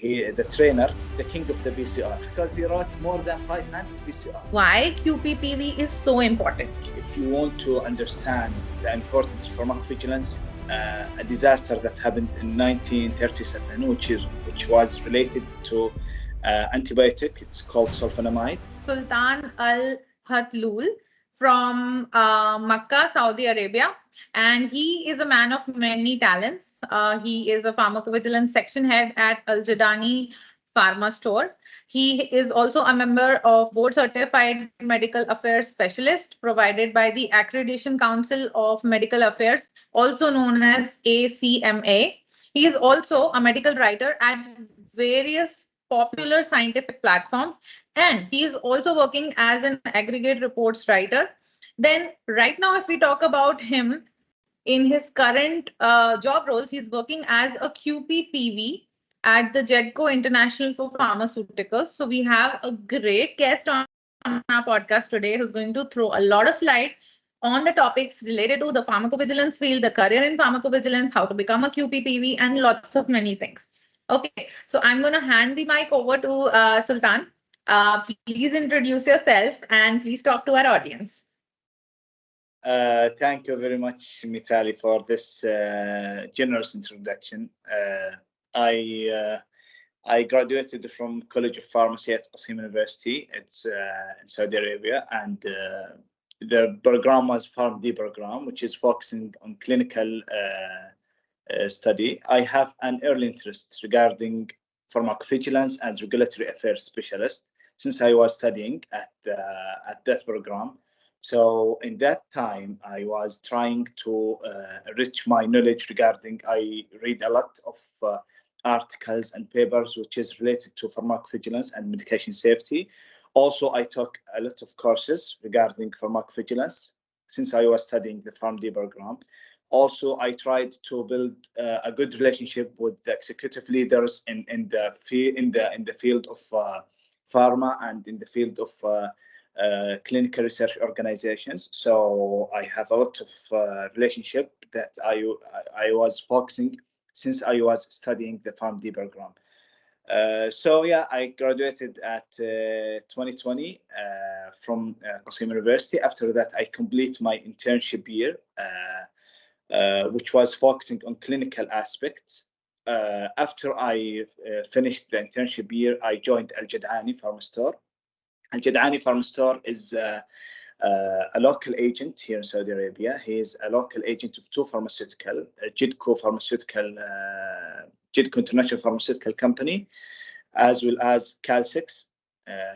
the trainer, the king of the PCR, because he wrote more than 500 PCR. Why QPPV is so important? If you want to understand the importance of pharmacovigilance, a disaster that happened in 1937, which was related to antibiotic. It's called sulfonamide. Sultan Alhathloul from Makkah, Saudi Arabia. And he is a man of many talents. He is a pharmacovigilance section head at Al Jadani Pharma store. He is also a member of board certified medical affairs specialist provided by the Accreditation Council of Medical Affairs, also known as ACMA. He is also a medical writer at various popular scientific platforms, and he is also working as an aggregate reports writer. Then right now, if we talk about him in his current job roles, he's working as a QPPV at the JEDCO International for Pharmaceuticals. So we have a great guest on our podcast today who's going to throw a lot of light on the topics related to the pharmacovigilance field, the career in pharmacovigilance, how to become a QPPV, and lots of many things. Okay, so I'm going to hand the mic over to Sultan. Please introduce yourself and please talk to our audience. Thank you very much, Mithali, for this generous introduction. I graduated from College of Pharmacy at Qasim University. It's in Saudi Arabia, and the program was Pharm D program, which is focusing on clinical study. I have an early interest regarding pharmacovigilance and regulatory affairs specialist since I was studying at that program. So in that time, I was trying to enrich my knowledge regarding. I read a lot of articles and papers which is related to pharmacovigilance and medication safety. Also, I took a lot of courses regarding pharmacovigilance since I was studying the PharmD program. Also, I tried to build a good relationship with the executive leaders in the field of pharma and in the field of clinical research organizations. So I have a lot of relationship that I was focusing since I was studying the PharmD program. So yeah, I graduated at 2020 from Qasim University. After that, I complete my internship year, which was focusing on clinical aspects. After I finished the internship year, I joined Al Jadani Pharma Store. Al Jadani Pharma Store is a local agent here in Saudi Arabia. He is a local agent of two pharmaceutical, JIDCO International Pharmaceutical Company, as well as Calsix.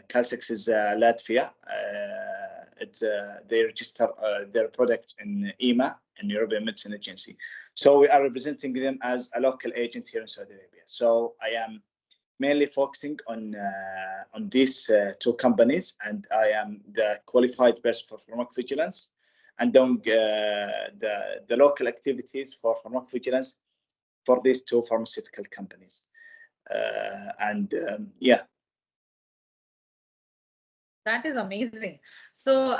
Calsix is Latvia. They register their product in EMA, in European Medicine Agency. So we are representing them as a local agent here in Saudi Arabia. So I am mainly focusing on these two companies, and I am the qualified person for pharmacovigilance and doing the local activities for pharmacovigilance for these two pharmaceutical companies. Yeah. That is amazing. So,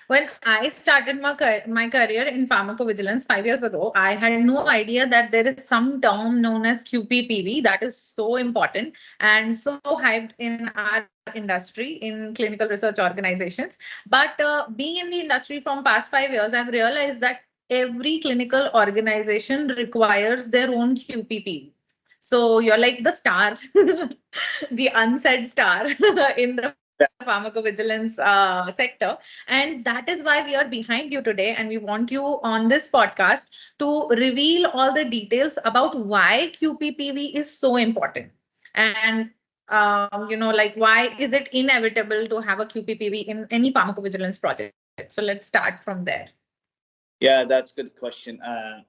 when I started my career in pharmacovigilance 5 years ago, I had no idea that there is some term known as QPPV that is so important and so hyped in our industry, in clinical research organizations. But being in the industry from past 5 years, I've realized that every clinical organization requires their own QPPV. So you're like the star, the unsaid star in the pharmacovigilance sector. And that is why we are behind you today. And we want you on this podcast to reveal all the details about why QPPV is so important. And, why is it inevitable to have a QPPV in any pharmacovigilance project? So let's start from there. Yeah, that's a good question.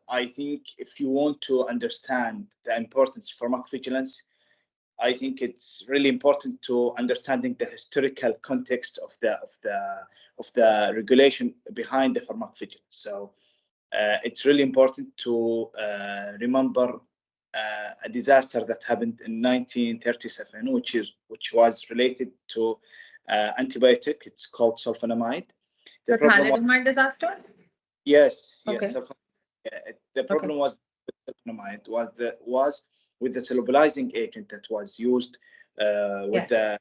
I think if you want to understand the importance of pharmacovigilance, I think it's really important to understanding the historical context of the regulation behind the pharmacovigilance. So it's really important to remember a disaster that happened in 1937, which was related to antibiotic. It's called sulfonamide. The thalidomide disaster. Yes. Okay. The problem was sulfonamide was with the solubilizing agent that was used with the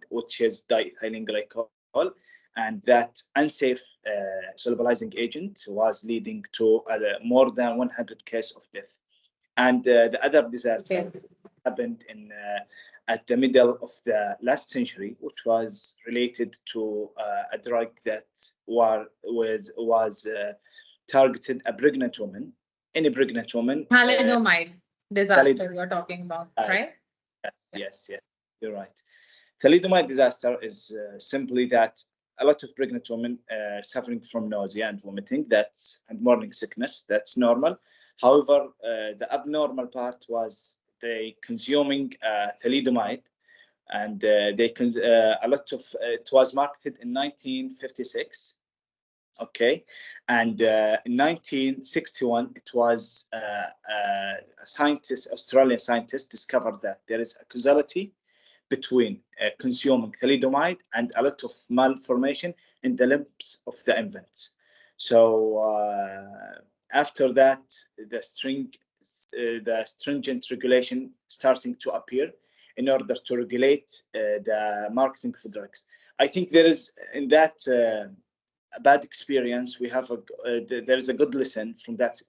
which is diethylene glycol, and that unsafe solubilizing agent was leading to more than 100 cases of death. And the other disaster happened in at the middle of the last century, which was related to a drug that was targeted a pregnant woman. Any pregnant woman. Thalidomide disaster you're talking about, right? Yes, you're right. Thalidomide disaster is simply that a lot of pregnant women suffering from nausea and vomiting, and morning sickness. That's normal. However, the abnormal part was they consuming thalidomide, and a lot of it was marketed in 1956. Okay, and in 1961, it was a scientist, Australian scientist, discovered that there is a causality between consuming thalidomide and a lot of malformation in the limbs of the infants. So after that, the stringent regulation starting to appear in order to regulate the marketing of drugs. I think there is in that a bad experience. We have there is a good lesson from that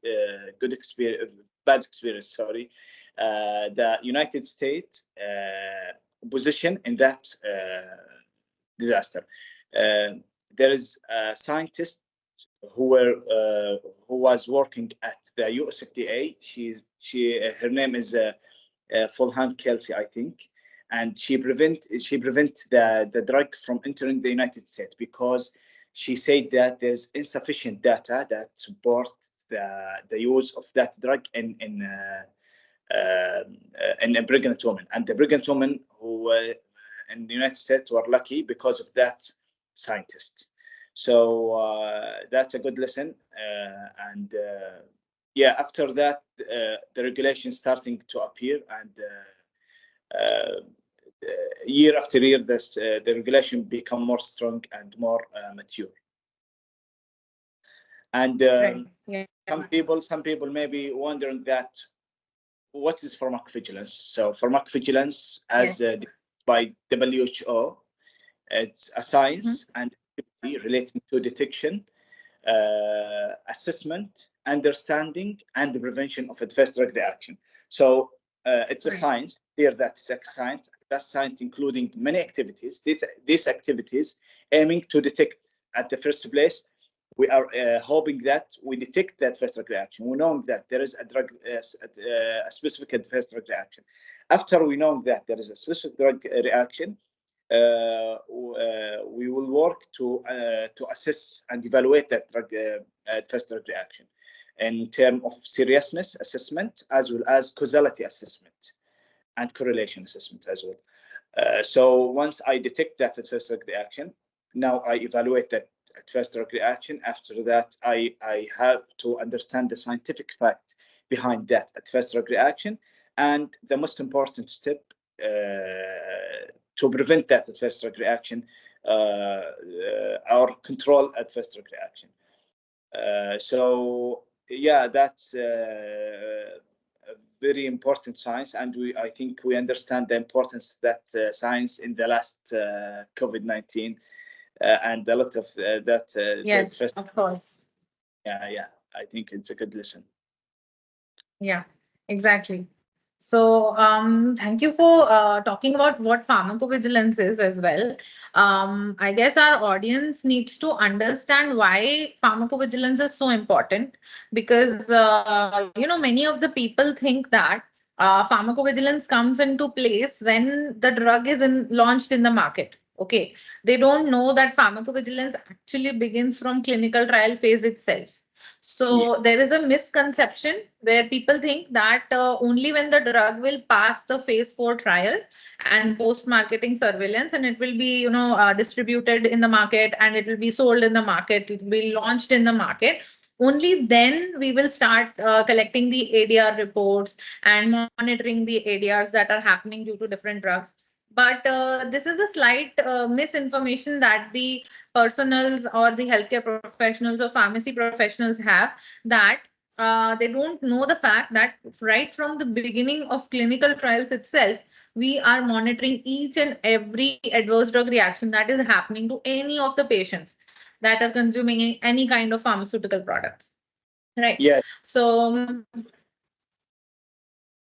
bad experience. Sorry, the United States position in that disaster. There is a scientist who was working at the USFDA. Her name is Fulhan Kelsey, I think, and she prevent the drug from entering the United States because she said that there's insufficient data that support the use of that drug in a pregnant woman. And the pregnant woman who in the United States were lucky because of that scientist. So that's a good lesson. And after that, the regulation starting to appear, and year after year, the regulation become more strong and more mature. And some people may be wondering that what is pharmacovigilance? So pharmacovigilance, as by WHO, it's a science and activity relating to detection, assessment, understanding, and the prevention of adverse drug reaction. So it's a science. Here, that's a science. That science including many activities. These activities aiming to detect at the first place. We are hoping that we detect that adverse drug reaction. We know that there is a specific adverse drug reaction. After we know that there is a specific drug reaction, we will work to assess and evaluate that adverse drug reaction in terms of seriousness assessment, as well as causality assessment and correlation assessment as well. So once I detect that adverse drug reaction, now I evaluate that adverse drug reaction. After that, I have to understand the scientific fact behind that adverse drug reaction, and the most important step to prevent that adverse drug reaction or control adverse drug reaction. So that's a very important science, and I think we understand the importance of that science in the last COVID-19. And a lot of that. Yes, of course. Yeah. I think it's a good lesson. Yeah, exactly. So thank you for talking about what pharmacovigilance is as well. I guess our audience needs to understand why pharmacovigilance is so important, because many of the people think that pharmacovigilance comes into place when the drug is launched in the market. Okay, they don't know that pharmacovigilance actually begins from clinical trial phase itself. So there is a misconception where people think that only when the drug will pass the phase 4 trial and post-marketing surveillance, and it will be distributed in the market, and it will be sold in the market, it will be launched in the market, only then we will start collecting the ADR reports and monitoring the ADRs that are happening due to different drugs. But this is a slight misinformation that the personals or the healthcare professionals or pharmacy professionals have, that they don't know the fact that right from the beginning of clinical trials itself, we are monitoring each and every adverse drug reaction that is happening to any of the patients that are consuming any kind of pharmaceutical products. Right. Yes. So,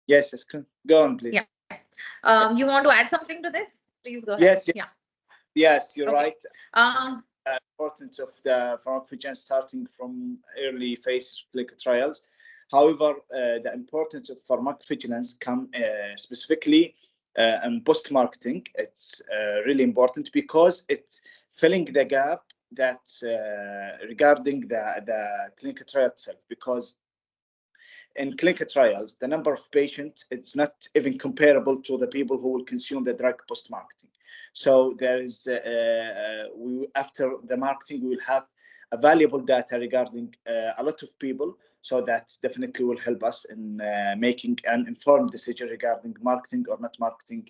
Yes. Yes. Go on, please. yeah. You want to add something to this? Please go ahead. Yes. Yeah. Yes, you're Okay. right. Importance of the pharmacovigilance starting from early phase clinical trials. However, the importance of pharmacovigilance come specifically in post-marketing. It's really important because it's filling the gap that regarding the clinical trial itself. Because in clinical trials, the number of patients, it's not even comparable to the people who will consume the drug post-marketing. So there is, after the marketing, we will have a valuable data regarding a lot of people. So that definitely will help us in making an informed decision regarding marketing or not marketing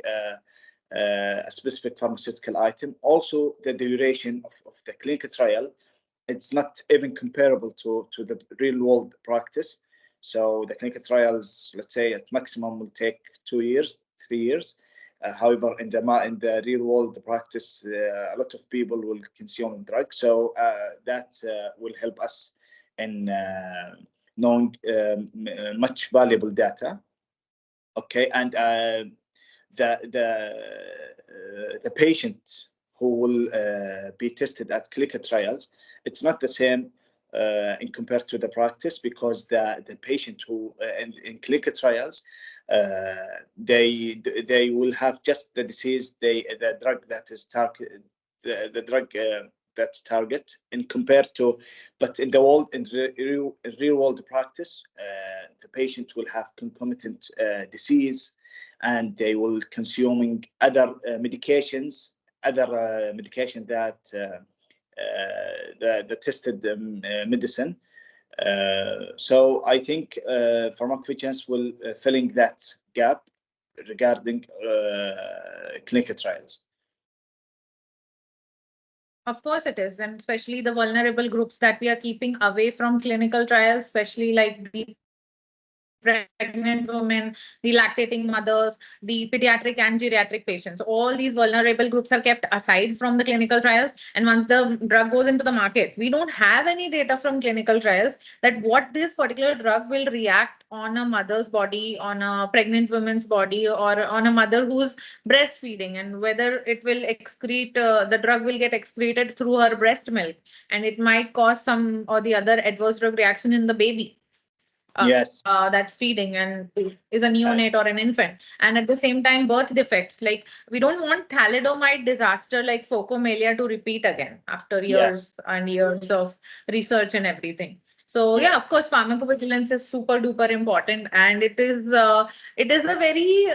a specific pharmaceutical item. Also, the duration of the clinical trial, it's not even comparable to the real world practice. So the clinical trials, let's say at maximum, will take 2 years, 3 years. However, in the real world practice, a lot of people will consume drugs. So that will help us in knowing much valuable data. Okay, and the patient who will be tested at clinical trials, it's not the same in compared to the practice, because the patient who in clinical trials, they will have just the disease, the drug that is target, the drug that's target, in compared to, but in the world, in real world practice, the patient will have concomitant disease, and they will consuming other medications, other medication that the tested medicine. So I think pharmacovigilance will filling that gap regarding clinical trials. Of course it is, and especially the vulnerable groups that we are keeping away from clinical trials, especially like the pregnant women, the lactating mothers, the pediatric and geriatric patients. All these vulnerable groups are kept aside from the clinical trials. And once the drug goes into the market, we don't have any data from clinical trials that what this particular drug will react on a mother's body, on a pregnant woman's body, or on a mother who's breastfeeding, and whether it will excrete, the drug will get excreted through her breast milk, and it might cause some or the other adverse drug reaction in the baby. Yes. That's feeding and is a neonate or an infant. And at the same time, birth defects. Like, we don't want thalidomide disaster like phocomelia to repeat again after years and years of research and everything. So yeah, of course, pharmacovigilance is super duper important, and it is a very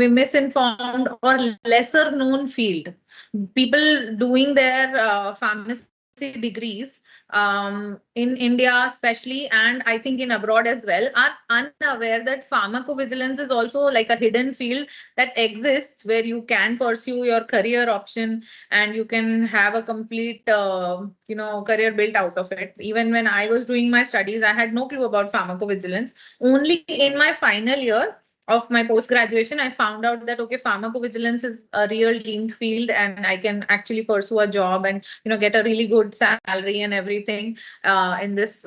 misinformed or lesser known field. People doing their pharmacy degrees in India especially, and I think in abroad as well, are unaware that pharmacovigilance is also like a hidden field that exists, where you can pursue your career option and you can have a complete career built out of it. Even when I was doing my studies, I had no clue about pharmacovigilance. Only in my final year of my post graduation, I found out that okay, pharmacovigilance is a real deemed field, and I can actually pursue a job and get a really good salary and everything in this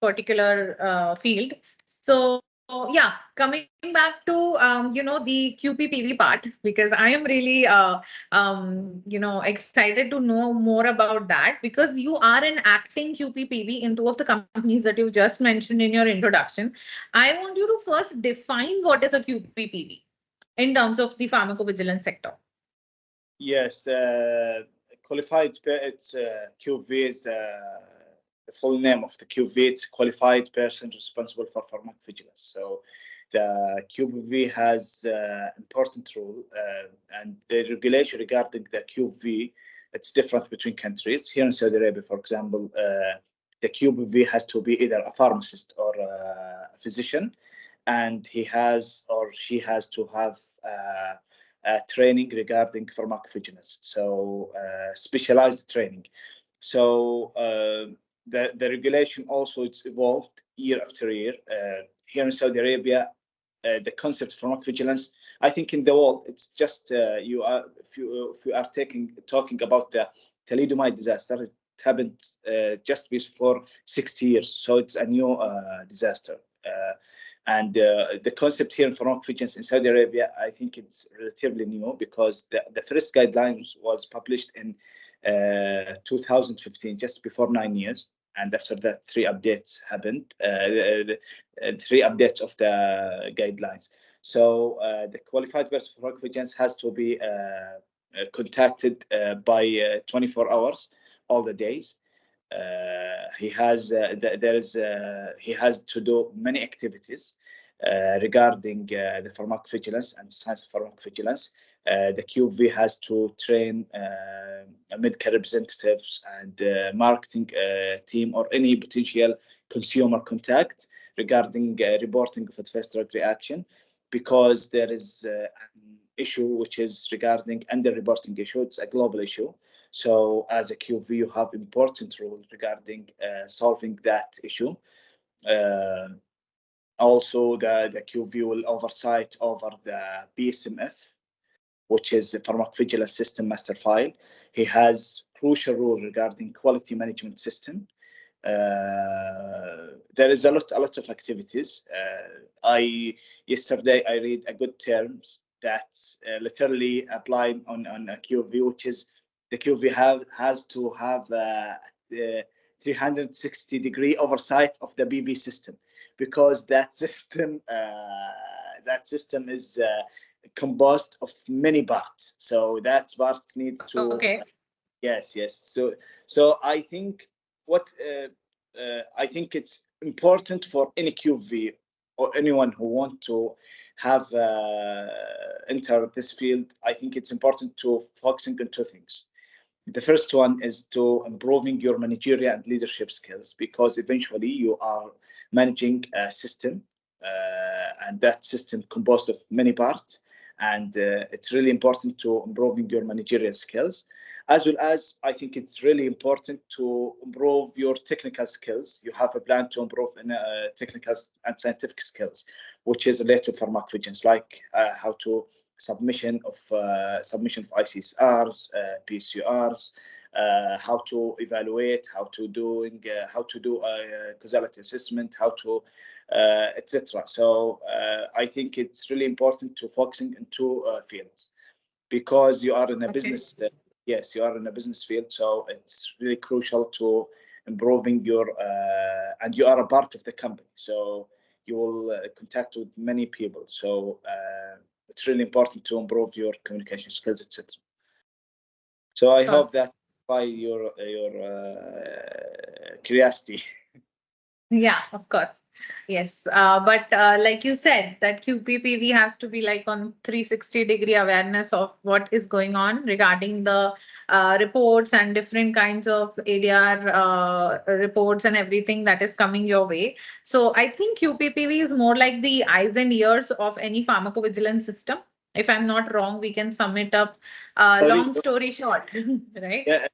particular field. So yeah, coming back to the QPPV part, because I am really excited to know more about that, because you are an acting QPPV in two of the companies that you just mentioned in your introduction. I want you to first define what is a QPPV in terms of the pharmacovigilance sector. Yes, qualified. It's QV is the full name of the QV. It's qualified person responsible for pharmacovigilance. So the QPV has important role, and the regulation regarding the QV, it's different between countries. Here in Saudi Arabia, for example, the QPV has to be either a pharmacist or a physician, and he has or she has to have training regarding pharmacovigilance. So specialized training. So the regulation also it's evolved year after year. Here in Saudi Arabia, the concept of pharmacovigilance, I think in the world, it's just if you are talking about the thalidomide disaster, it happened just before 60 years, so it's a new disaster. And the concept here in pharmacovigilance in Saudi Arabia, I think it's relatively new because the first guidelines was published in 2015, just before 9 years. And after that, three updates happened, three updates of the guidelines. So the qualified person for pharmacovigilance has to be contacted by 24 hours, all the days. He has he has to do many activities regarding the pharmacovigilance and science of pharmacovigilance. The QV has to train medical representatives and marketing team or any potential consumer contact regarding reporting of adverse drug reaction, because there is an issue which is regarding under-reporting issue. It's a global issue. So as a QV, you have important role regarding solving that issue. Also, the QV will oversight over the BSMF, which is the Pharmacovigilance System Master File. He has crucial role regarding quality management system. There is a lot of activities. Yesterday I read a good terms that's literally applied on a QV, which is the QV has to have the 360-degree oversight of the BB system, because that system is composed of many parts. So that parts need to. Okay. Yes. So I think I think it's important for any QV or anyone who want to have enter this field. I think it's important to focusing on two things. The first one is to improving your managerial and leadership skills, because eventually you are managing a system, and that system composed of many parts, and it's really important to improving your managerial skills, as well as I think it's really important to improve your technical skills. You have a plan to improve in technical and scientific skills, which is related to pharmacovigilance, like how to submission of ICSRs, PCRs, how to evaluate, how to do causality assessment, how to etc. So I think it's really important to focusing in two fields, because you are in a business. Yes, you are in a business field, so it's really crucial to improving your and you are a part of the company, so you will contact with many people. So it's really important to improve your communication skills, etc. So I hope that by your curiosity. Yeah, of course. Yes. But like you said, that QPPV has to be like on 360-degree awareness of what is going on regarding the reports and different kinds of ADR reports and everything that is coming your way. So I think QPPV is more like the eyes and ears of any pharmacovigilance system. If I'm not wrong, we can sum it up. Long story short, right? Yeah.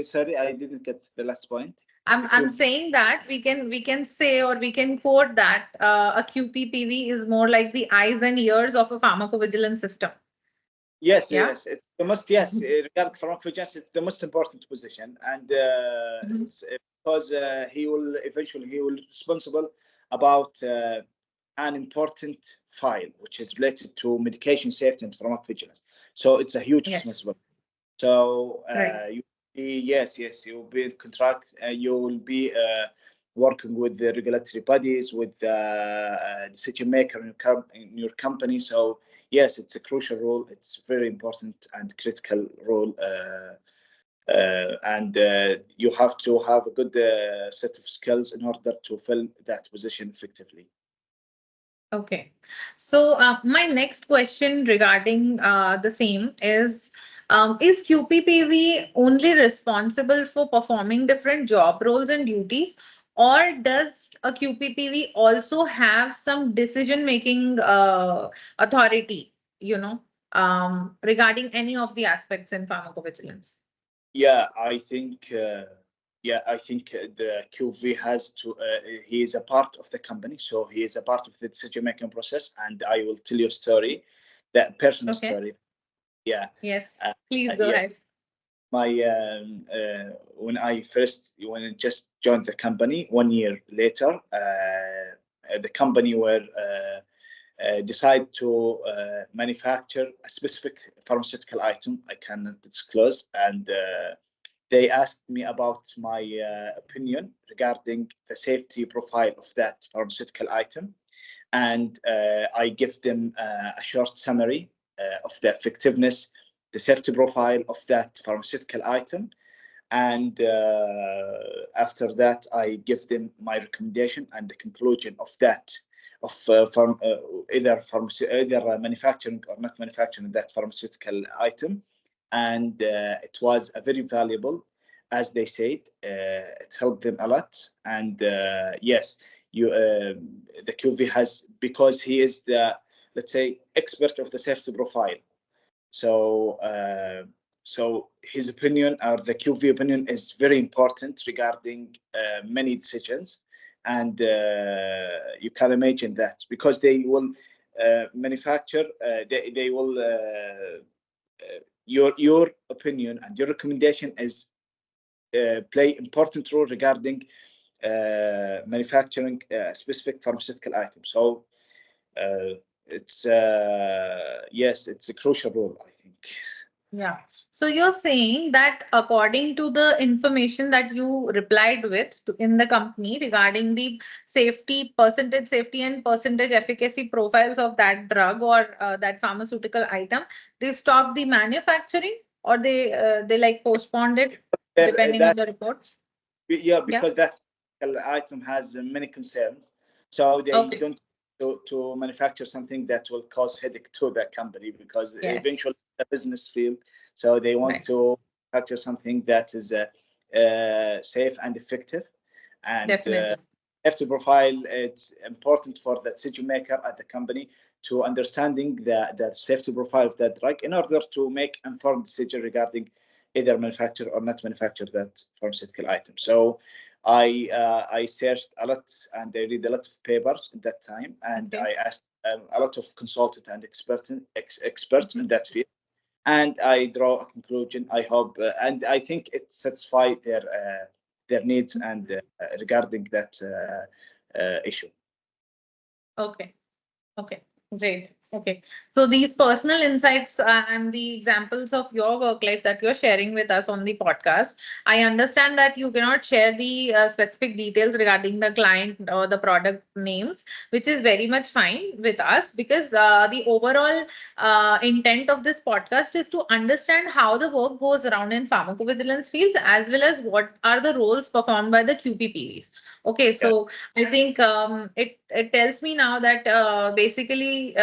Sorry, I didn't get the last point. I'm saying that we can say, or we can quote that a QPPV is more like the eyes and ears of a pharmacovigilance system. Yes, yeah? Yes, it's the most. Yes, regarding pharmacovigilance, it's the most important position, and it's because he will responsible about an important file which is related to medication safety and pharmacovigilance. So it's a huge responsibility. So yes, you will be in contract. You will be working with the regulatory bodies, with the decision maker in your company. So yes, it's a crucial role. It's very important and critical role, and you have to have a good set of skills in order to fill that position effectively. Okay, so my next question regarding the same is QPPV only responsible for performing different job roles and duties, or does a QPPV also have some decision-making authority, regarding any of the aspects in pharmacovigilance? Yeah, I think. I think the QV has to. He is a part of the company, so he is a part of the decision-making process. And I will tell you a story, that personal Okay. story. Yeah. Yes. Uh, Please go yes. ahead. My when I just joined the company 1 year later, the company were decide to manufacture a specific pharmaceutical item I cannot disclose, and they asked me about my opinion regarding the safety profile of that pharmaceutical item, and I give them a short summary of the effectiveness, the safety profile of that pharmaceutical item, and after that I give them my recommendation and the conclusion of that, of either manufacturing or not manufacturing that pharmaceutical item. And it was a very valuable, as they said. It helped them a lot. And yes, you the QV has, because he is the, let's say, expert of the safety profile. So, so his opinion, or the QV opinion, is very important regarding many decisions, and you can imagine that, because they will manufacture, they will your opinion and your recommendation is play important role regarding manufacturing a specific pharmaceutical item. So it's yes, it's a crucial role, I think. Yeah. So you're saying that according to the information that you replied with in the company regarding the safety and percentage efficacy profiles of that drug or that pharmaceutical item, they stopped the manufacturing, or they like postponed it depending on That, the reports. yeah, Yeah. because that item has many concerns, so they Okay. don't to manufacture something that will cause headache to the company, because eventually Yes. the business field, so they want Right. to manufacture something that is safe and effective. And Definitely. safety profile, it's important for the decision maker at the company to understanding the safety profile of that drug in order to make informed decision regarding either manufacture or not manufacture that pharmaceutical item. So I searched a lot and I read a lot of papers at that time, and Okay. I asked a lot of consultants and experts Mhm. in that field, and I draw a conclusion. I hope, and I think it satisfied their needs and regarding that issue. Okay. Okay, great. Okay. So these personal insights and the examples of your work life that you're sharing with us on the podcast, I understand that you cannot share the specific details regarding the client or the product names, which is very much fine with us, because the overall intent of this podcast is to understand how the work goes around in pharmacovigilance fields, as well as what are the roles performed by the QPPVs. Okay, Yeah. so I think it tells me now that basically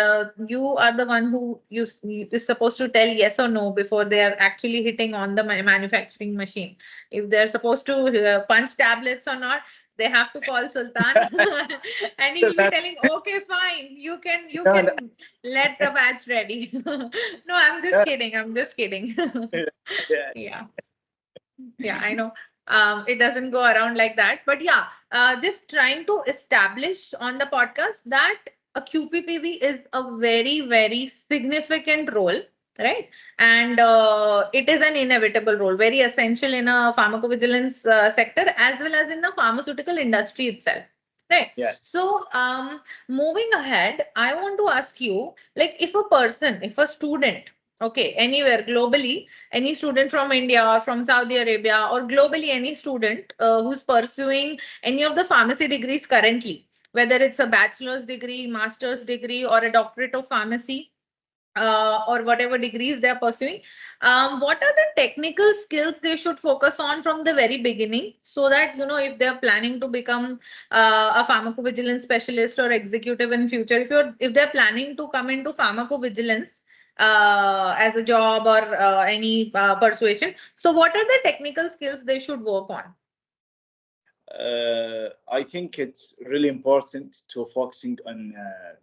you are the one who is supposed to tell yes or no before they are actually hitting on the manufacturing machine. If they're supposed to punch tablets or not, they have to call Sultan, and So he'll be that, telling, "Okay, fine, you no, no, can let the batch ready." No, I'm just no, kidding. I'm just kidding. yeah, Yeah. Yeah, I know. It doesn't go around like that. But yeah, just trying to establish on the podcast that a QPPV is a very, very significant role, right? And it is an inevitable role, very essential in a pharmacovigilance sector, as well as in the pharmaceutical industry itself. Right. yes. So, moving ahead, I want to ask you, like, if a student, okay, anywhere globally, any student from India or from Saudi Arabia, or globally any student who's pursuing any of the pharmacy degrees currently, whether it's a bachelor's degree, master's degree, or a doctorate of pharmacy, or whatever degrees they're pursuing, what are the technical skills they should focus on from the very beginning, so that, if they're planning to become a pharmacovigilance specialist or executive in future, if they're planning to come into pharmacovigilance as a job or any persuasion, so what are the technical skills they should work on? I think it's really important to focusing on,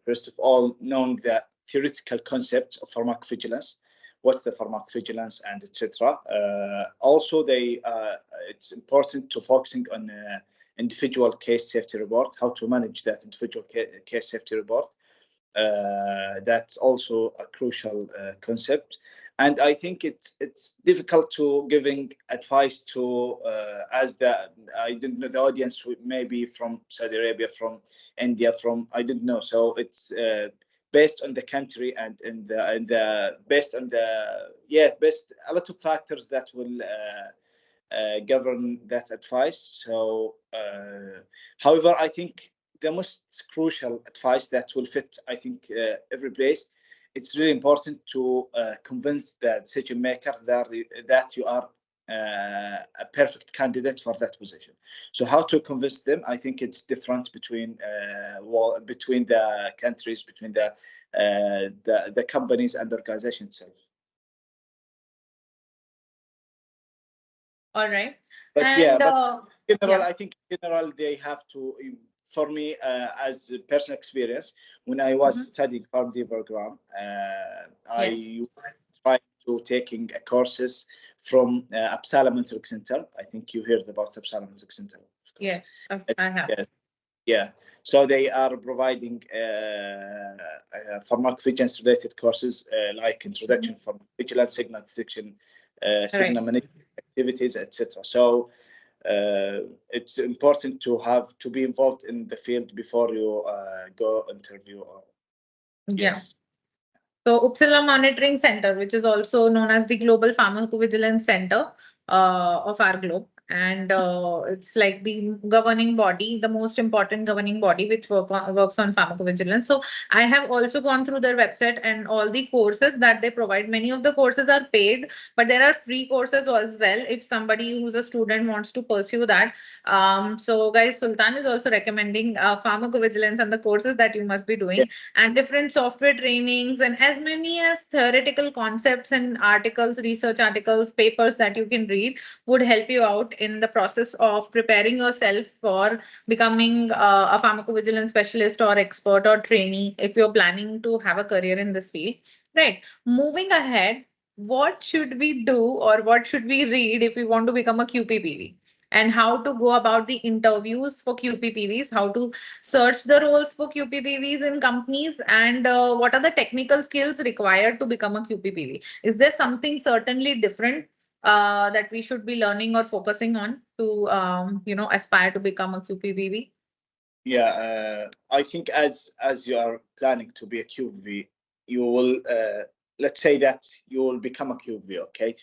first of all, knowing the theoretical concepts of pharmacovigilance, what's the pharmacovigilance, and etc. Also, it's important to focusing on individual case safety report, how to manage that individual case safety report. That's also a crucial concept, and I think it's difficult to giving advice to as I didn't know the audience maybe from Saudi Arabia, from India, from I didn't know. So it's based on the country and the based on the based a lot of factors that will govern that advice. So, however, I think the most crucial advice that will fit, I think, every place. It's really important to convince the decision maker that you are a perfect candidate for that position. So, how to convince them? I think it's different between the countries, between the companies and the organization itself. All right. But and, but in general, yeah. I think in general they have to. For me, as a personal experience, when I was studying PharmD program, I tried to taking courses from Uppsala Mentoring Center. I think you heard about Uppsala Mentoring Center. Yes, I have. Yeah. So they are providing pharmacovigilance related courses like introduction pharmacovigilance, signal detection, signal management activities, etc. So it's important to be involved in the field before you go interview. Yes. So Uppsala Monitoring Center, which is also known as the Global Pharmacovigilance Center of our globe. And it's like the governing body, the most important governing body which works on pharmacovigilance. So I have also gone through their website and all the courses that they provide. Many of the courses are paid, but there are free courses as well if somebody who's a student wants to pursue that. So guys, Sultan is also recommending pharmacovigilance and the courses that you must be doing, and different software trainings, and as many as theoretical concepts and articles, research articles, papers that you can read would help you out in the process of preparing yourself for becoming a pharmacovigilance specialist or expert or trainee if you're planning to have a career in this field. Right. Moving ahead, what should we do or what should we read if we want to become a QPPV? And how to go about the interviews for QPPVs, how to search the roles for QPPVs in companies, and what are the technical skills required to become a QPPV? Is there something certainly different that we should be learning or focusing on to, aspire to become a QPPV? Yeah, I think as you are planning to be a QPV, you will let's say that you will become a QPV. Okay,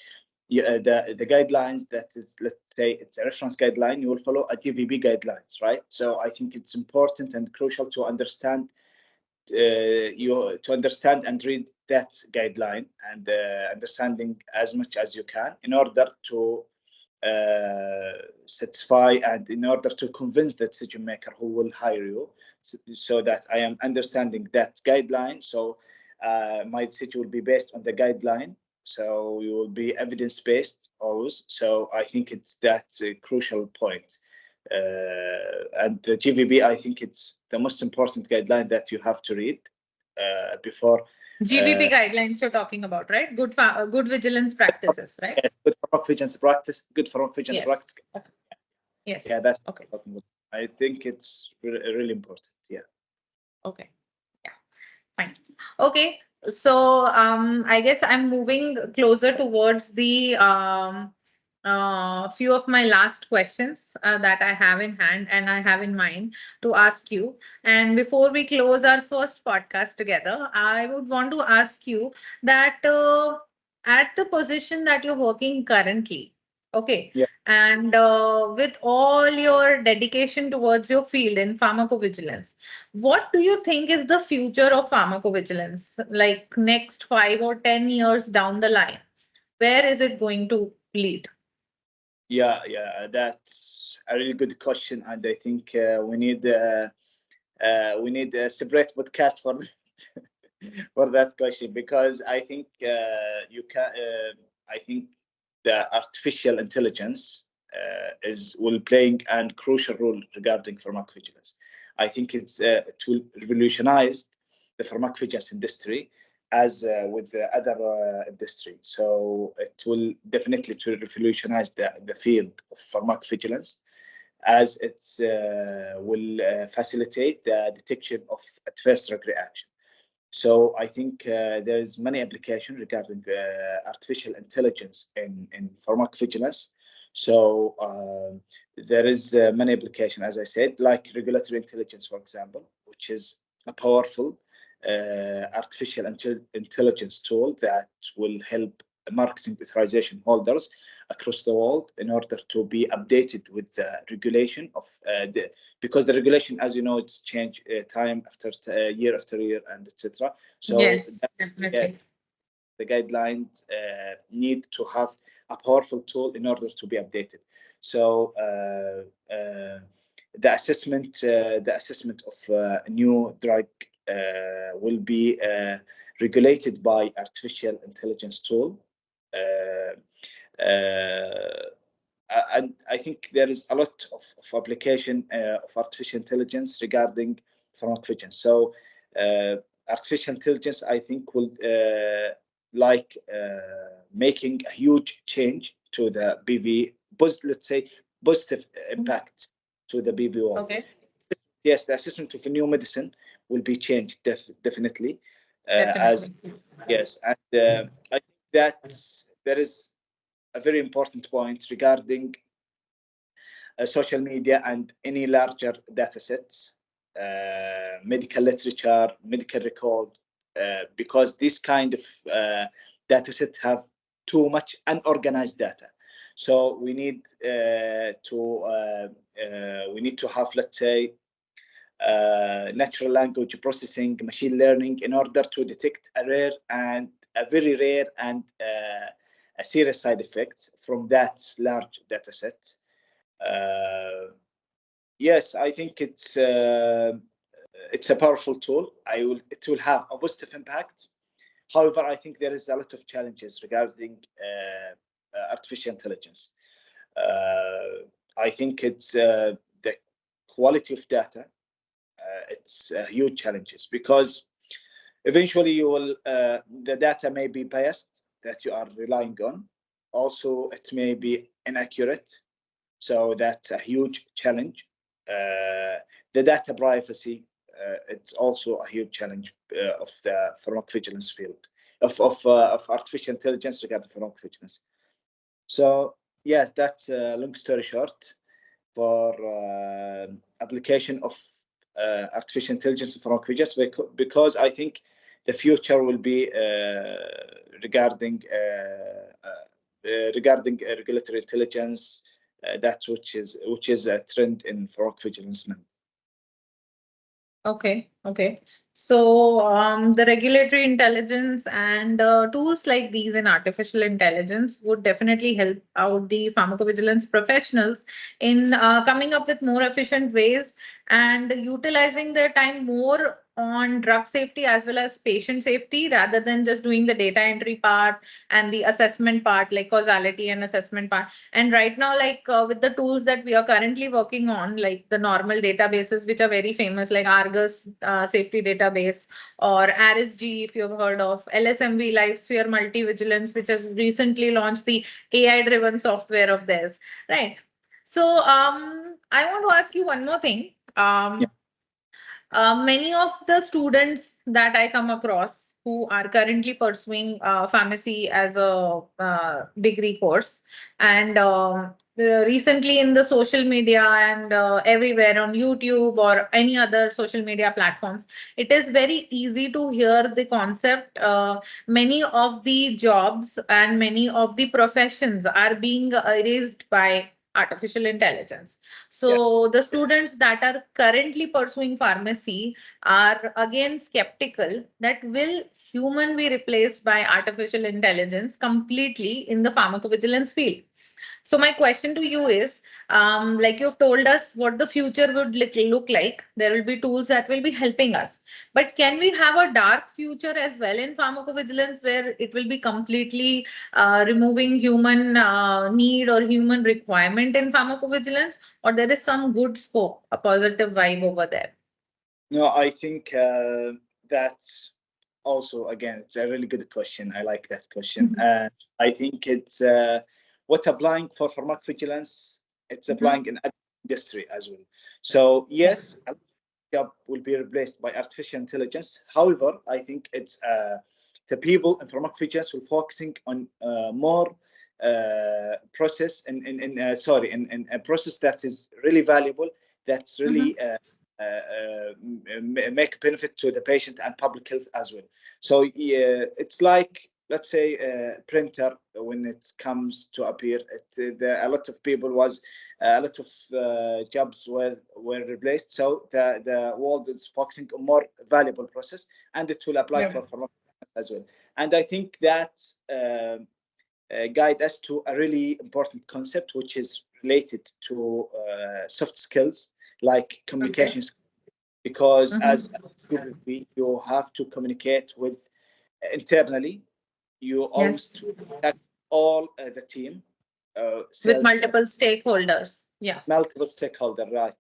the guidelines that is, let's say it's a reference guideline, you will follow a GVB guidelines, right? So I think it's important and crucial to understand and read that guideline and understanding as much as you can in order to satisfy and in order to convince the decision maker who will hire you, so that I am understanding that guideline. So my decision will be based on the guideline. So you will be evidence-based always. So I think that's a crucial point. And the GVB, I think it's the most important guideline that you have to read before. GVB guidelines you're talking about, right? Good vigilance practices, right? Yes, good pharmacovigilance practice. Good pharmacovigilance practice. Okay. Yes. Yeah, that's okay. I think it's really important. Yeah. Okay. Yeah. Fine. Okay. So I guess I'm moving closer towards the few of my last questions that I have in hand and I have in mind to ask you. And before we close our first podcast together, I would want to ask you that at the position that you're working currently, okay, Yeah. and with all your dedication towards your field in pharmacovigilance, what do you think is the future of pharmacovigilance, like next 5 or 10 years down the line? Where is it going to lead? Yeah, that's a really good question, and I think we need a separate podcast for for that question, because I think you can. I think the artificial intelligence will playing a crucial role regarding pharmacovigilance. I think it will revolutionize the pharmacovigilance industry, as with the other industry. So it will definitely to revolutionize the field of pharmacovigilance, as it will facilitate the detection of adverse drug reaction. So I think there is many applications regarding artificial intelligence in pharmacovigilance. So there is many applications, as I said, like regulatory intelligence, for example, which is a powerful artificial intelligence tool that will help marketing authorization holders across the world in order to be updated with the regulation of because the regulation, as you know, it's changed time after year after year, and etc. So Yes, definitely. the guidelines need to have a powerful tool in order to be updated. So the assessment of a new drug will be regulated by artificial intelligence tool. And I think there is a lot of application of artificial intelligence regarding pharmacovigilance. So artificial intelligence, I think, will making a huge change to the BV, let's say positive impact to the BV world. Okay. Yes, the assessment of a new medicine will be changed definitely. Definitely. Yes, and I think that there is a very important point regarding social media and any larger data sets, medical literature, medical record, because this kind of data set have too much unorganized data. So we need to have, let's say, natural language processing, machine learning, in order to detect a very rare and a serious side effect from that large data set. Yes, I think it's a powerful tool. It will have a positive impact. However, I think there is a lot of challenges regarding artificial intelligence. I think it's the quality of data. It's huge challenges, because eventually you will the data may be biased that you are relying on. Also, it may be inaccurate. So that's a huge challenge. The data privacy, it's also a huge challenge of the pharmacovigilance field, of artificial intelligence regarding pharmacovigilance. So yes, that's long story short for application of artificial intelligence in pharmacovigilance, because I think the future will be regarding regulatory intelligence, that which is a trend in pharmacovigilance now. Okay. So the regulatory intelligence and tools like these in artificial intelligence would definitely help out the pharmacovigilance professionals in coming up with more efficient ways and utilizing their time more on drug safety as well as patient safety, rather than just doing the data entry part and the assessment part, like causality and assessment part. And right now, like with the tools that we are currently working on, like the normal databases, which are very famous, like Argus safety database, or RSG, if you've heard of, LSMV LifeSphere Multivigilance, which has recently launched the AI-driven software of theirs, right? So I want to ask you one more thing. Many of the students that I come across who are currently pursuing pharmacy as a degree course, and recently in the social media and everywhere on YouTube or any other social media platforms, it is very easy to hear the concept. Many of the jobs and many of the professions are being erased by artificial intelligence. So the students that are currently pursuing pharmacy are again skeptical that will human be replaced by artificial intelligence completely in the pharmacovigilance field. So my question to you is, like you've told us what the future would look like, there will be tools that will be helping us. But can we have a dark future as well in pharmacovigilance, where it will be completely removing human need or human requirement in pharmacovigilance, or there is some good scope, a positive vibe over there? No, I think that also, again, it's a really good question. I like that question. I think it's what applying for pharmacovigilance, it's applying in industry as well. So yes, a job will be replaced by artificial intelligence. However, I think it's the people in pharmacovigilance will focusing on more process in a process that is really valuable, that's really make benefit to the patient and public health as well. So it's like, let's say, a printer. When it comes to appear, a lot of people was a lot of jobs were replaced. So the world is focusing on more valuable process, and it will apply for as well. And I think that guide us to a really important concept, which is related to soft skills like communication, because as QPPV, you have to communicate with internally. You always contact all the team, with multiple stakeholders. Yeah, multiple stakeholder, right?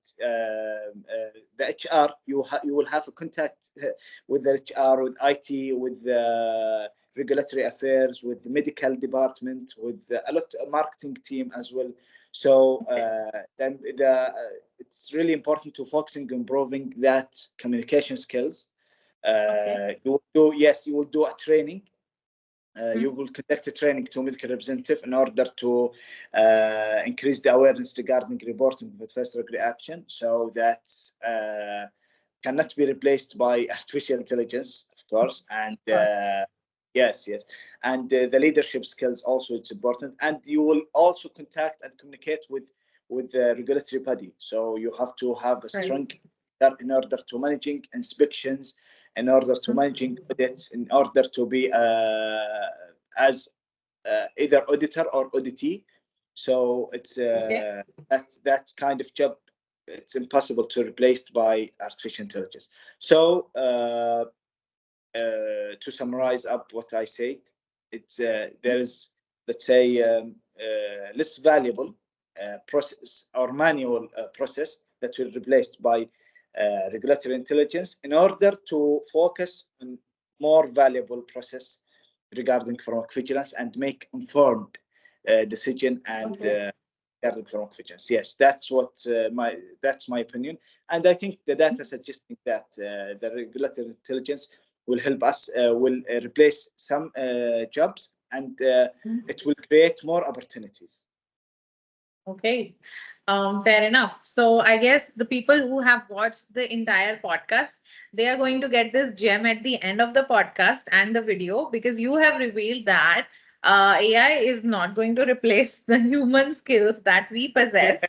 The HR, you will have a contact with the HR, with IT, with the regulatory affairs, with the medical department, with a lot of marketing team as well. So then it's really important to focusing on improving that communication skills. You will do a training. You will conduct a training to medical representative in order to increase the awareness regarding reporting of adverse drug reaction, so that cannot be replaced by artificial intelligence, of course. And yes, and the leadership skills also, it's important. And you will also contact and communicate with the regulatory body. So you have to have a strong in order to managing inspections, in order to managing audits, in order to be as either auditor or auditee. So it's that's kind of job. It's impossible to replace by artificial intelligence. So to summarize up what I said, it's there is, let's say, less valuable process or manual process that will be replaced by regulatory intelligence, in order to focus on more valuable process regarding pharmacovigilance and make informed decision and regarding pharmacovigilance. Yes, that's what that's my opinion, and I think the data suggesting that the regulatory intelligence will help us, will replace some jobs, and it will create more opportunities. Okay. Fair enough. So I guess the people who have watched the entire podcast, they are going to get this gem at the end of the podcast and the video, because you have revealed that AI is not going to replace the human skills that we possess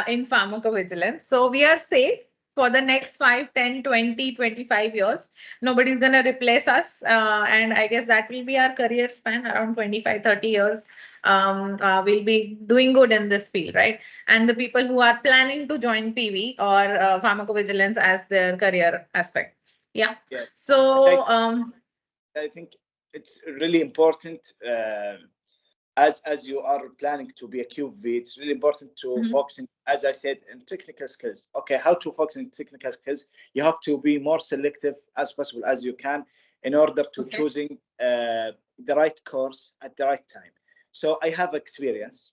in pharmacovigilance. So we are safe for the next 5, 10, 20, 25 years. Nobody's going to replace us. And I guess that will be our career span, around 25, 30 years. We'll be doing good in this field, right? And the people who are planning to join PV or pharmacovigilance as their career aspect. Yeah. Yes. So I think it's really important, as you are planning to be a QV, it's really important to focus in, as I said, in technical skills. Okay, how to focus on technical skills? You have to be more selective as possible as you can, in order to choosing the right course at the right time. So I have experience,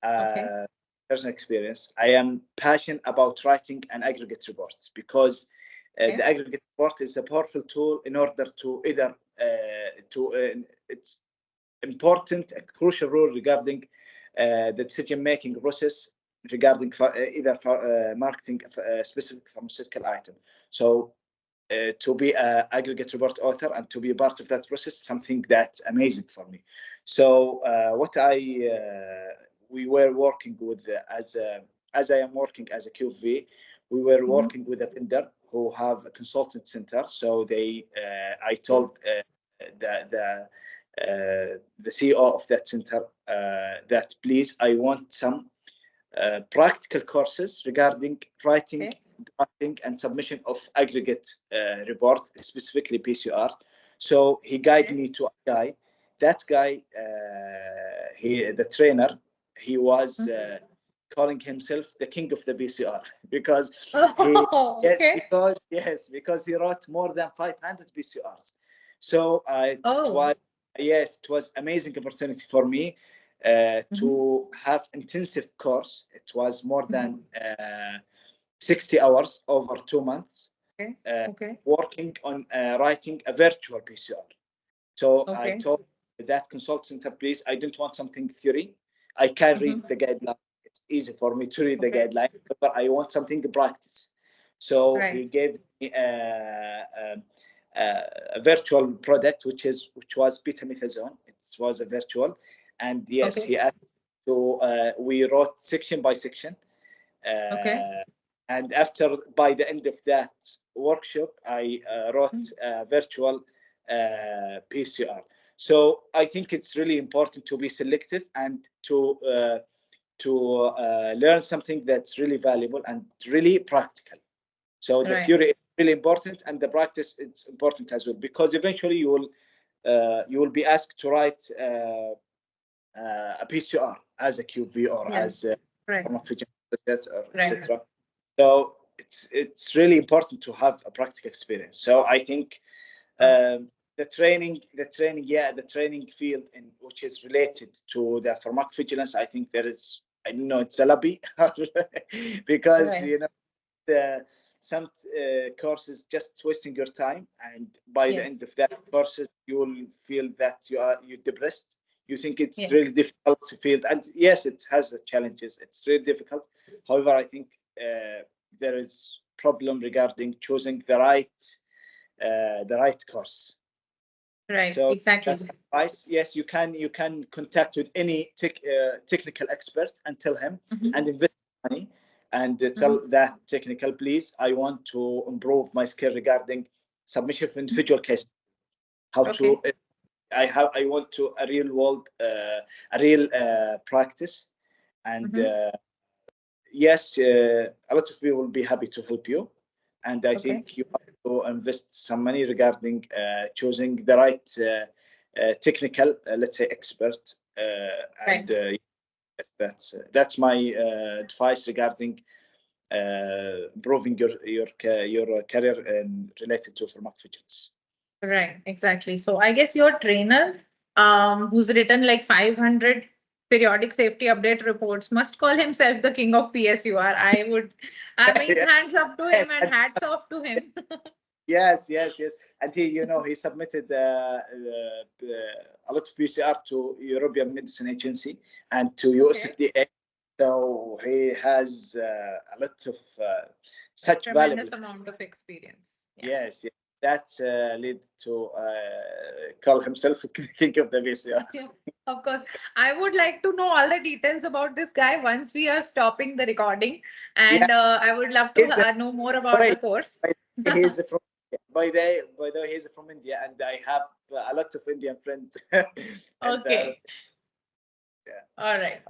personal experience. I am passionate about writing an aggregate report, because the aggregate report is a powerful tool in order to either it's important, a crucial role regarding the decision-making process regarding either marketing a specific pharmaceutical item. So to be an aggregate report author and to be a part of that process, something that's amazing for me. So what we were working with as I am working as a QV, we were working with a vendor who have a consultant center. So they, I told the CEO of that center that please, I want some practical courses regarding writing, drafting, and submission of aggregate report, specifically PCR. So he guided me to a guy. That guy, the trainer, he was calling himself the king of the PCR, because because he wrote more than 500 PCRs. So Oh. it was amazing opportunity for me to have intensive course. It was more than 60 hours over 2 months. Okay. Working on writing a virtual PCR. So I Okay. told that consultant, please, I don't want something theory. I can read the guideline. It's easy for me to read the guideline, but I want something practice. So he gave me a virtual product, which was betamethasone. It was a virtual, and yes, he asked to. We wrote section by section. And by the end of that workshop, I wrote virtual PCR. So I think it's really important to be selective and to learn something that's really valuable and really practical. So the theory is really important, and the practice is important as well, because eventually you will be asked to write a PCR as a QV or as a pharmacovigilance, etc. So it's really important to have a practical experience. So I think the training field which is related to the pharmacovigilance, I think there is, I don't know, it's a lobby because some courses just wasting your time, and by the end of that courses you will feel that you're depressed. You think it's really difficult to field, and yes, it has challenges. It's really difficult. However, I think there is problem regarding choosing the right course. Right. So exactly. Yes, you can contact with any technical expert and tell him and invest money and tell that technical, please, I want to improve my skill regarding submission of individual case. How to I want to a real practice, and yes, a lot of people will be happy to help you, and I think you have to invest some money regarding choosing the right technical, let's say, expert, and that's my advice regarding improving your career and related to pharmacovigilance. Right, exactly. So I guess your trainer, who's written like 500 periodic safety update reports, must call himself the king of PSUR. I mean, hands up to him and hats off to him. Yes. And he submitted a lot of PCR to European Medicine Agency and to USFDA. So he has a lot of such tremendous valuable amount of experience. Yes. That lead to call himself king of the PCR. Yeah, of course. I would like to know all the details about this guy once we are stopping the recording, and I would love to know more about the course. He's from by the way, he's from India, and I have a lot of Indian friends. Okay. All right.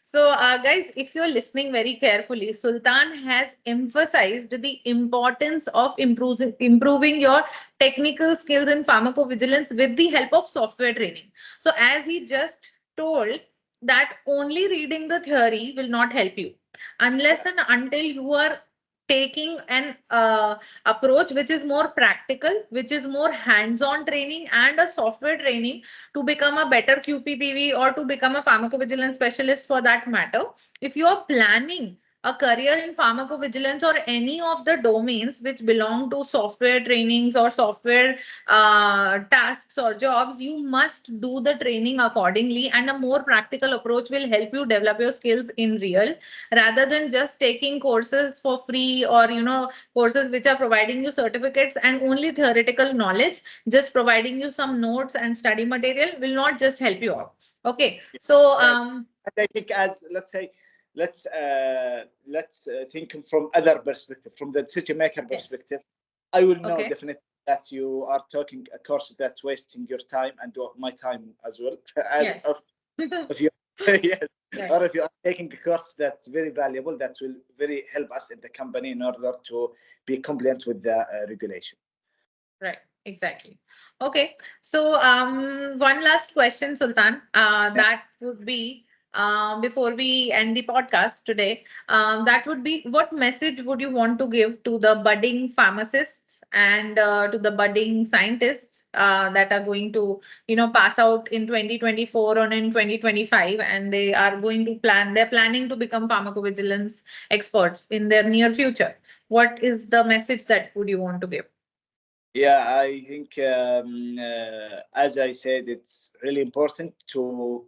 So, guys, if you're listening very carefully, Sultan has emphasized the importance of improving your technical skills in pharmacovigilance with the help of software training. So, as he just told, that only reading the theory will not help you unless and until you are taking an approach which is more practical, which is more hands-on training and a software training to become a better QPPV or to become a pharmacovigilance specialist for that matter. If you are planning a career in pharmacovigilance or any of the domains which belong to software trainings or software tasks or jobs, you must do the training accordingly, and a more practical approach will help you develop your skills in real, rather than just taking courses for free, or courses which are providing you certificates and only theoretical knowledge. Just providing you some notes and study material will not just help you out. Okay, so I think, as let's think from other perspective, from the decision maker perspective. I will know definitely that you are talking a course that's wasting your time and my time as well. And if you or if you are taking a course that's very valuable, that will very help us in the company in order to be compliant with the regulation. Right, exactly. Okay, so one last question, Sultan. That would be, before we end the podcast today, that would be, what message would you want to give to the budding pharmacists and to the budding scientists that are going to, pass out in 2024 or in 2025, and they're planning to become pharmacovigilance experts in their near future? What is the message that would you want to give? Yeah, I think, as I said, it's really important to,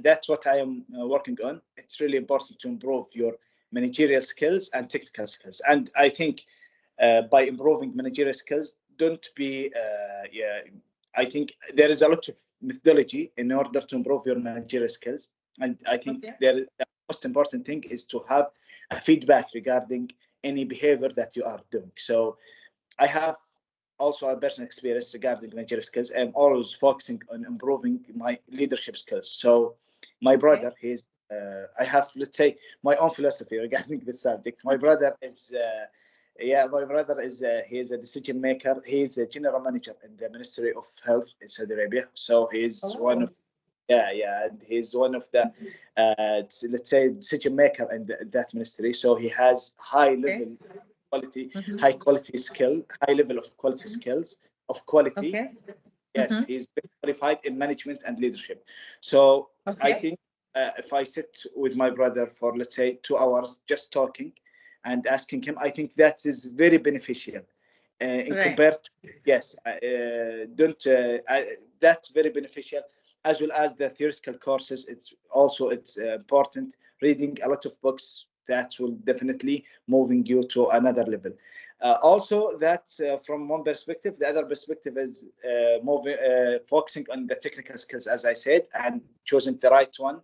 that's what I am working on. It's really important to improve your managerial skills and technical skills. And I think by improving managerial skills, don't be, yeah, I think there is a lot of methodology in order to improve your managerial skills. And I think Okay. the most important thing is to have a feedback regarding any behavior that you are doing. So I have also a personal experience regarding managerial skills. I'm always focusing on improving my leadership skills. So my Okay. brother, I have, let's say, my own philosophy regarding this subject. My brother is, he is a decision maker. He is a general manager in the Ministry of Health in Saudi Arabia. So he's one Oh, of, and he's one of the, let's say, decision maker in that ministry. So he has okay. quality, Mhm. high quality skill, high level of quality skills of quality. Okay. Yes, Mhm. he's very qualified in management and leadership. So I Okay. think if I sit with my brother for, let's say, 2 hours just talking and asking him, I think that is very beneficial. In Right. compared to, yes, don't that's very beneficial, as well as the theoretical courses. It's important reading a lot of books. That will definitely moving you to another level. Also, that's from one perspective. The other perspective is focusing on the technical skills, as I said, and choosing the right one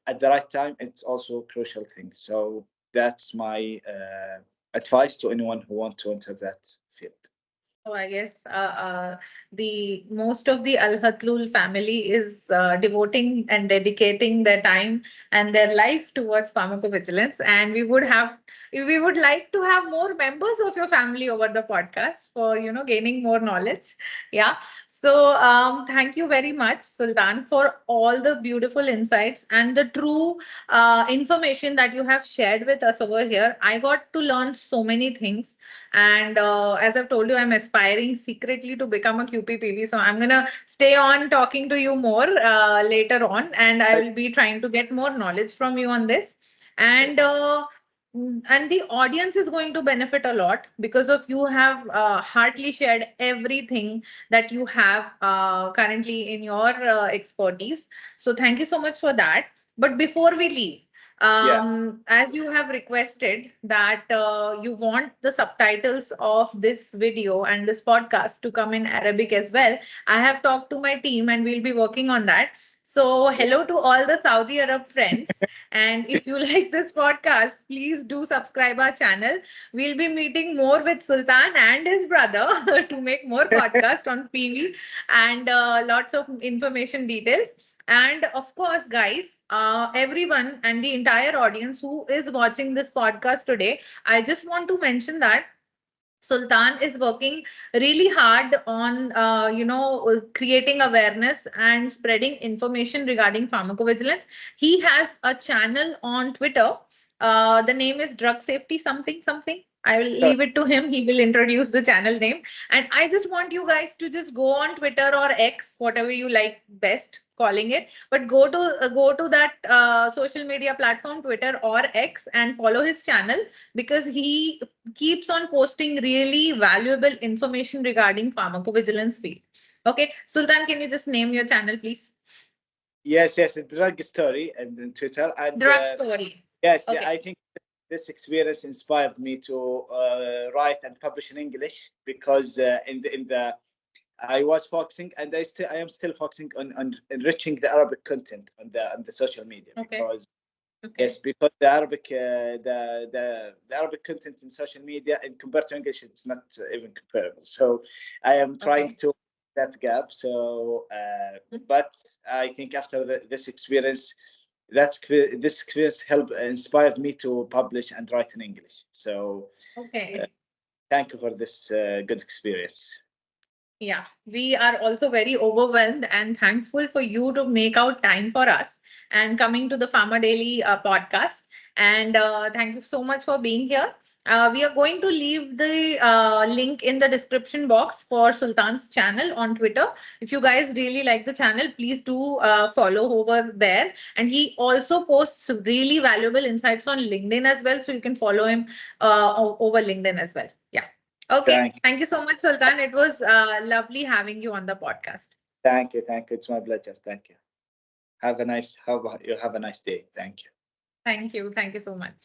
at the right time. It's also a crucial thing. So that's my advice to anyone who want to enter that field. So I guess the most of the Alhathloul family is devoting and dedicating their time and their life towards pharmacovigilance, and we would like to have more members of your family over the podcast for gaining more knowledge. Yeah. So thank you very much, Sultan, for all the beautiful insights and the true information that you have shared with us over here. I got to learn so many things, and as I've told you, I'm aspiring secretly to become a QPPV. So I'm going to stay on talking to you more later on. And I will be trying to get more knowledge from you on this. And and the audience is going to benefit a lot because of you have heartily shared everything that you have currently in your expertise. So thank you so much for that. But before we leave, Yeah, as you have requested that you want the subtitles of this video and this podcast to come in Arabic as well, I have talked to my team and we'll be working on that. So, yeah, hello to all the Saudi Arab friends. And if you like this podcast, please do subscribe our channel. We'll be meeting more with Sultan and his brother to make more podcast on PV and lots of information details. And of course, guys, everyone and the entire audience who is watching this podcast today, I just want to mention that Sultan is working really hard on, creating awareness and spreading information regarding pharmacovigilance. He has a channel on Twitter. The name is Drug Safety something something. I will sure. leave it to him. He will introduce the channel name. And I just want you guys to just go on Twitter or X, whatever you like best calling it, but go to that social media platform, Twitter or X, and follow his channel because he keeps on posting really valuable information regarding pharmacovigilance field. Okay, Sultan, can you just name your channel, please? Yes, the drug story and Twitter, and Drug Story. yes, yeah, Okay. I think this experience inspired me to write and publish in English because in the I was focusing, and I am still focusing on enriching the Arabic content on the social media Okay. because Okay. yes, because the Arabic the Arabic content in social media and compared to English, it's not even comparable. So I am trying Okay. to that gap. So, but I think after this experience, this experience helped inspired me to publish and write in English. So Okay. thank you for this good experience. Yeah, we are also very overwhelmed and thankful for you to make out time for us and coming to the Pharma Daily podcast. And thank you so much for being here. We are going to leave the link in the description box for Sultan's channel on Twitter. If you guys really like the channel, please do follow over there. And he also posts really valuable insights on LinkedIn as well. So you can follow him over LinkedIn as well. Yeah. Okay. Thank you so much, Sultan. It was lovely having you on the podcast. Thank you. It's my pleasure. Thank you. Have a nice day. Thank you. Thank you. Thank you so much.